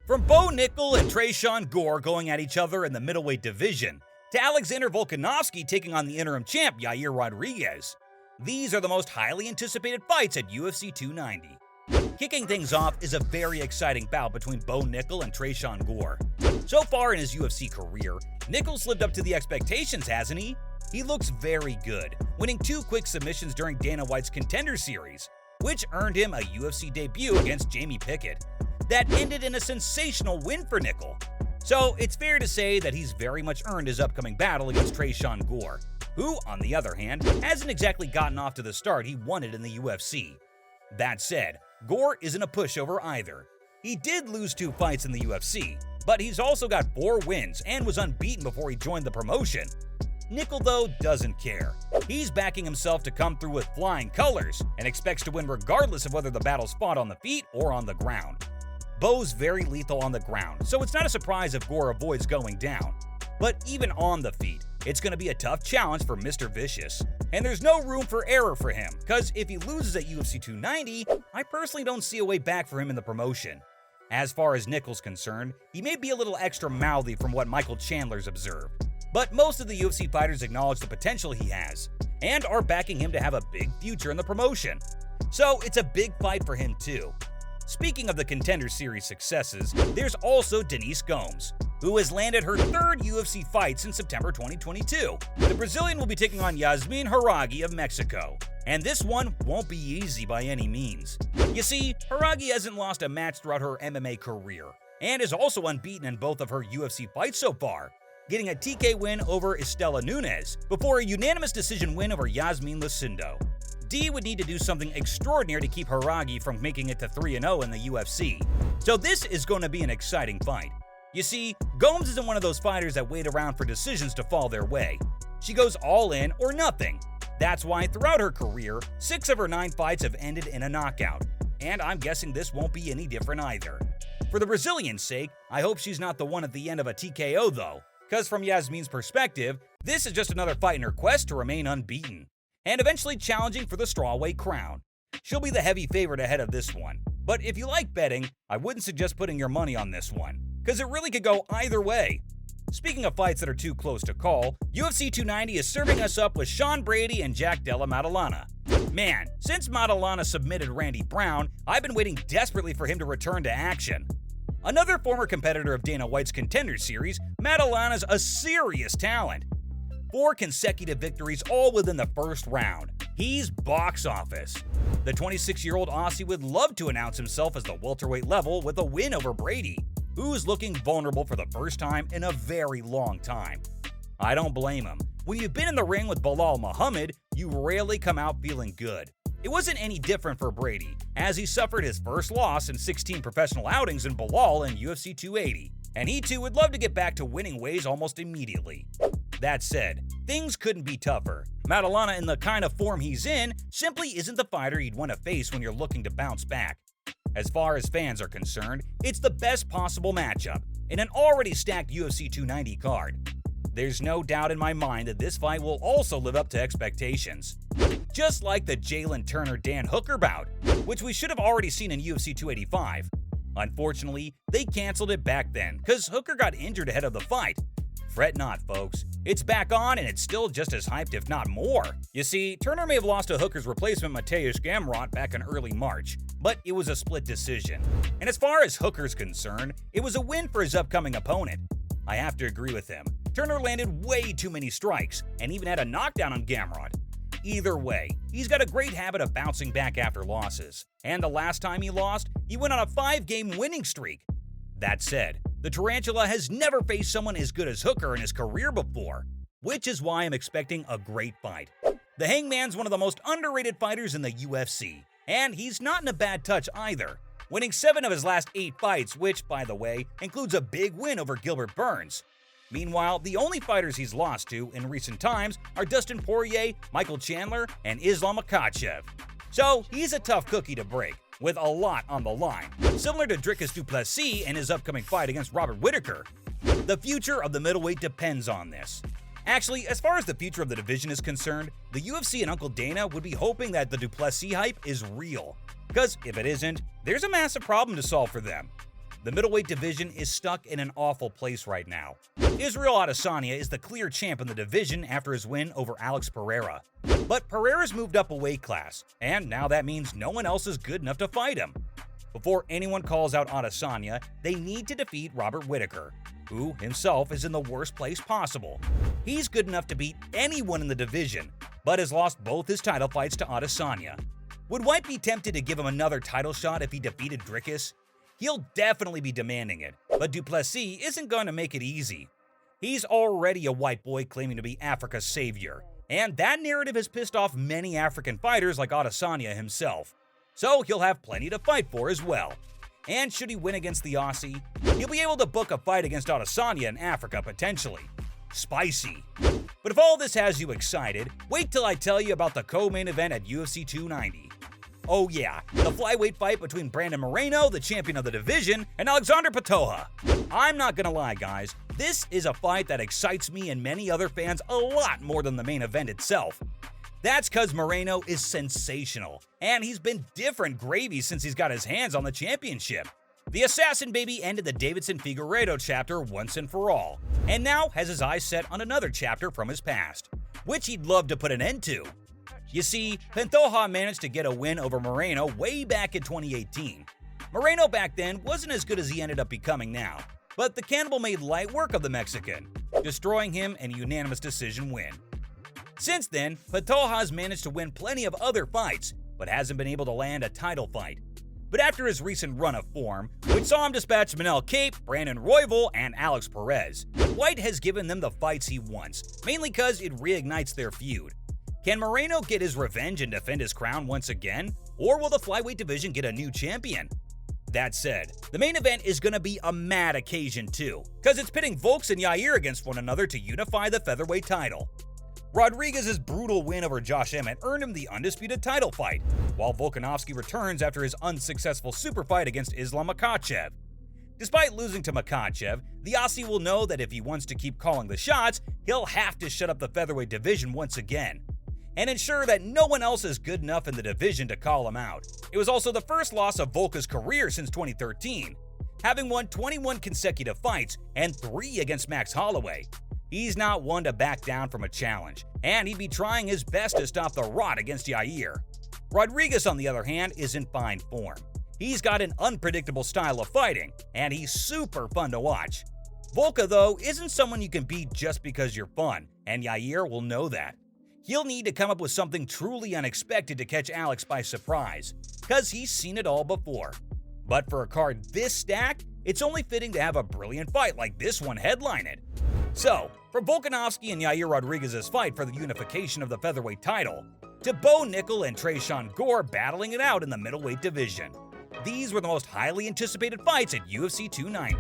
From Bo Nickel and Tresean Gore going at each other in the middleweight division, to Alexander Volkanovski taking on the interim champ Yair Rodriguez, these are the most highly anticipated fights at UFC 290. Kicking things off is a very exciting bout between Bo Nickel and Tresean Gore. So far in his UFC career, Nickel's lived up to the expectations, hasn't he? He looks very good, winning 2 quick submissions during Dana White's Contender Series, which earned him a UFC debut against Jamie Pickett. That ended in a sensational win for Nickel. So it's fair to say that he's very much earned his upcoming battle against Tresean Gore, who, on the other hand, hasn't exactly gotten off to the start he wanted in the UFC. That said, Gore isn't a pushover either. He did lose 2 fights in the UFC, but he's also got 4 wins and was unbeaten before he joined the promotion. Nickel, though, doesn't care. He's backing himself to come through with flying colors and expects to win regardless of whether the battle's fought on the feet or on the ground. Bo's very lethal on the ground, so it's not a surprise if Gore avoids going down. But even on the feet, it's going to be a tough challenge for Mr. Vicious. And there's no room for error for him, because if he loses at UFC 290, I personally don't see a way back for him in the promotion. As far as Nickel's concerned, he may be a little extra mouthy from what Michael Chandler's observed. But most of the UFC fighters acknowledge the potential he has, and are backing him to have a big future in the promotion. So it's a big fight for him too. Speaking of the Contender Series successes, there's also Denise Gomes, who has landed her 3rd UFC fight since September 2022. The Brazilian will be taking on Yasmin Haragi of Mexico, and this one won't be easy by any means. You see, Haragi hasn't lost a match throughout her MMA career, and is also unbeaten in both of her UFC fights so far, getting a TK win over Estela Nunes before a unanimous decision win over Yasmin Lucindo. D would need to do something extraordinary to keep Haragi from making it to 3-0 in the UFC. So this is going to be an exciting fight. You see, Gomes isn't one of those fighters that wait around for decisions to fall their way. She goes all in or nothing. That's why throughout her career, 6 of her 9 fights have ended in a knockout. And I'm guessing this won't be any different either. For the Brazilian's sake, I hope she's not the one at the end of a TKO though, because from Yasmin's perspective, this is just another fight in her quest to remain unbeaten, and eventually challenging for the strawweight crown. She'll be the heavy favorite ahead of this one, but if you like betting, I wouldn't suggest putting your money on this one, because it really could go either way. Speaking of fights that are too close to call, UFC 290 is serving us up with Sean Brady and Jack Della Maddalena. Man, since Maddalena submitted Randy Brown, I've been waiting desperately for him to return to action. Another former competitor of Dana White's Contender Series, Maddalena's a serious talent. 4 consecutive victories all within the first round. He's box office. The 26-year-old Aussie would love to announce himself as the welterweight level with a win over Brady, who's looking vulnerable for the first time in a very long time. I don't blame him. When you've been in the ring with Belal Muhammad, you rarely come out feeling good. It wasn't any different for Brady, as he suffered his first loss in 16 professional outings in Belal in UFC 280, and he too would love to get back to winning ways almost immediately. That said, things couldn't be tougher. Maddalena, in the kind of form he's in, simply isn't the fighter you'd want to face when you're looking to bounce back. As far as fans are concerned, it's the best possible matchup in an already stacked UFC 290 card. There's no doubt in my mind that this fight will also live up to expectations. Just like the Jalen Turner-Dan Hooker bout, which we should have already seen in UFC 285. Unfortunately, they canceled it back then because Hooker got injured ahead of the fight. Fret not, folks. It's back on and it's still just as hyped, if not more. You see, Turner may have lost to Hooker's replacement Mateusz Gamrot back in early March, but it was a split decision. And as far as Hooker's concerned, it was a win for his upcoming opponent. I have to agree with him. Turner landed way too many strikes and even had a knockdown on Gamrot. Either way, he's got a great habit of bouncing back after losses. And the last time he lost, he went on a 5-game winning streak. That said, the Tarantula has never faced someone as good as Hooker in his career before, which is why I'm expecting a great fight. The Hangman's one of the most underrated fighters in the UFC, and he's not in a bad touch either, winning 7 of his last 8 fights, which, by the way, includes a big win over Gilbert Burns. Meanwhile, the only fighters he's lost to in recent times are Dustin Poirier, Michael Chandler, and Islam Makhachev. So he's a tough cookie to break, with a lot on the line, similar to Dricus du Plessis and his upcoming fight against Robert Whittaker. The future of the middleweight depends on this. Actually, as far as the future of the division is concerned, the UFC and Uncle Dana would be hoping that the du Plessis hype is real, because if it isn't, there's a massive problem to solve for them. The middleweight division is stuck in an awful place right now. Israel Adesanya is the clear champ in the division after his win over Alex Pereira. But Pereira's moved up a weight class, and now that means no one else is good enough to fight him. Before anyone calls out Adesanya, they need to defeat Robert Whittaker, who himself is in the worst place possible. He's good enough to beat anyone in the division, but has lost both his title fights to Adesanya. Would White be tempted to give him another title shot if he defeated Dricus? He'll definitely be demanding it, but Du Plessis isn't going to make it easy. He's already a white boy claiming to be Africa's savior, and that narrative has pissed off many African fighters like Adesanya himself. So he'll have plenty to fight for as well. And should he win against the Aussie, he'll be able to book a fight against Adesanya in Africa potentially. Spicy. But if all this has you excited, wait till I tell you about the co-main event at UFC 290. Oh yeah, the flyweight fight between Brandon Moreno, the champion of the division, and Alexander Pantoja. I'm not gonna lie guys, this is a fight that excites me and many other fans a lot more than the main event itself. That's cause Moreno is sensational, and he's been different gravy since he's got his hands on the championship. The Assassin Baby ended the Davidson Figueiredo chapter once and for all, and now has his eyes set on another chapter from his past, which he'd love to put an end to. You see, Pantoja managed to get a win over Moreno way back in 2018. Moreno back then wasn't as good as he ended up becoming now, but the cannibal made light work of the Mexican, destroying him in a unanimous decision win. Since then, Pantoja's managed to win plenty of other fights, but hasn't been able to land a title fight. But after his recent run of form, which saw him dispatch Manel Kape, Brandon Royval, and Alex Perez, White has given them the fights he wants, mainly cause it reignites their feud. Can Moreno get his revenge and defend his crown once again, or will the flyweight division get a new champion? That said, the main event is gonna be a mad occasion too, cause it's pitting Volks and Yair against one another to unify the featherweight title. Rodriguez's brutal win over Josh Emmett earned him the undisputed title fight, while Volkanovski returns after his unsuccessful super fight against Islam Makhachev. Despite losing to Makhachev, the Aussie will know that if he wants to keep calling the shots, he'll have to shut up the featherweight division once again, and ensure that no one else is good enough in the division to call him out. It was also the first loss of Volka's career since 2013, having won 21 consecutive fights and 3 against Max Holloway. He's not one to back down from a challenge, and he'd be trying his best to stop the rot against Yair. Rodriguez, on the other hand, is in fine form. He's got an unpredictable style of fighting, and he's super fun to watch. Volka, though, isn't someone you can beat just because you're fun, and Yair will know that. He'll need to come up with something truly unexpected to catch Alex by surprise, cause he's seen it all before. But for a card this stacked, it's only fitting to have a brilliant fight like this one headline it. So, from Volkanovski and Yair Rodriguez's fight for the unification of the featherweight title, to Bo Nickel and Tresean Gore battling it out in the middleweight division, these were the most highly anticipated fights at UFC 290.